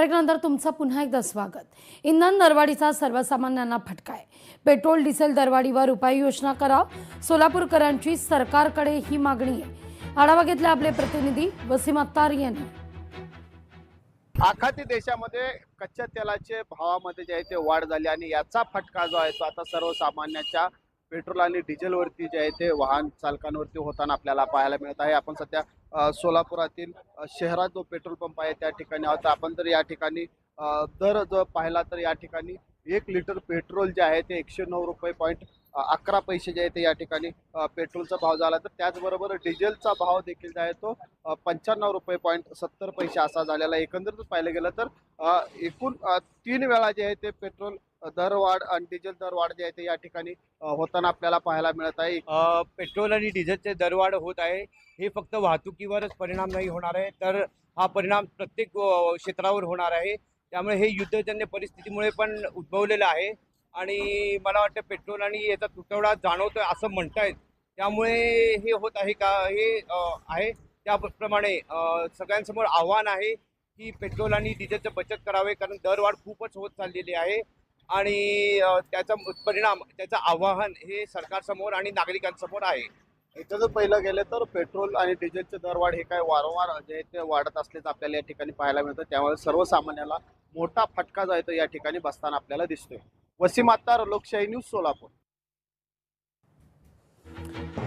ब्रेकनंतर तुमचं पुन्हा एकदा स्वागत। इंधन दरवाढीचा सर्वसामान्यांना फटका आहे। पेट्रोल डिझेल दरवाढीवर उपाययोजना करा, सोलापूरकरांची सरकारकडे ही मागणी आहे। आढावा घेतला आपले प्रतिनिधी वसीम अत्तार यांनी। आखाती देशामध्ये कच्च्या तेलाचे भावामध्ये जे आहे ते वाढ झाली आणि याचा फटका जो आहे तो आता सर्वसामान्यांच्या पेट्रोल आणि डिझेलवरती जे आहे ते वाहन चालकांवरती होताना आपल्याला पाहायला मिळत आहे। आपण सध्या सोलापुरातील शहरात जो पेट्रोल पंप आहे त्या ठिकाणी आहोत। आपण जर या ठिकाणी दर जो पाहिला तर या ठिकाणी 1 लिटर पेट्रोल जे आहे ते 109 रुपये पॉइंट 11 पैसे जे आहे ते या ठिकाणी पेट्रोलचा भाव झाला। तर त्याचबरोबर डिझेलचा भाव देखील जो आहे तो 95 रुपये पॉइंट 70 पैसे असा झालेला। एकंदरीत पाहिलं गेलं तर एकूण 3 वेळा जे आहे ते पेट्रोल दरवाढ आणि डिझेल दरवाढ जे आहे ते या ठिकाणी होताना आपल्याला पाहायला मिळत आहे। पेट्रोल आणि डिझेलचे दरवाढ होत आहे हे फक्त वाहतुकीवरच परिणाम नाही होणार आहे, तर हा परिणाम प्रत्येक क्षेत्रावर होणार आहे। त्यामुळे हे युद्धजन्य परिस्थितीमुळे पण उद्भवलेलं आहे आणि मला वाटतं पेट्रोल आणि याचा तुटवडा जाणवतोय असं म्हणतायत। त्यामुळे हे होत आहे का हे आहे त्याप्रमाणे सगळ्यांसमोर आव्हान आहे की पेट्रोल आणि डिझेलचं बचत करावे, कारण दरवाढ खूपच होत चाललेली आहे आणि त्याचा परिणाम त्याचं आव्हान हे सरकारसमोर आणि नागरिकांसमोर आहे। इथं जर पहिलं गेलं तर पेट्रोल आणि डिझेलचे दरवाढ हे काय वारंवार जे आहे ते वाढत असल्याचं आपल्याला या ठिकाणी पाहायला मिळतं। त्यामुळे सर्वसामान्याला मोठा फटका जो आहे तो या ठिकाणी बसताना आपल्याला दिसतोय। वसीम अत्तार, लोकशाही न्यूज, सोलापूर।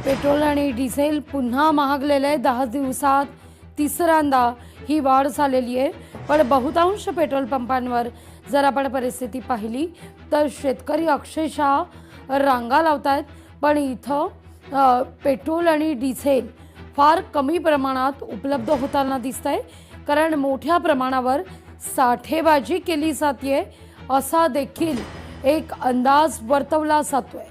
पेट्रोल आणि डिझेल पुन्हा महागलेले 10 दिवसात तिसऱ्यांदा ही वाढ झालेली आहे। पण बहुतांश पेट्रोल पंपांवर जर आपण परिस्थिती पाहिली तर शेतकरी अक्षरशः रांगा लावतायत। पण इथं पेट्रोल आणि डिझेल फार कमी प्रमाणात उपलब्ध होताना दिसतंय, कारण मोठ्या प्रमाणावर साठेबाजी केली जाते असा देखील एक अंदाज वर्तवला जातोय।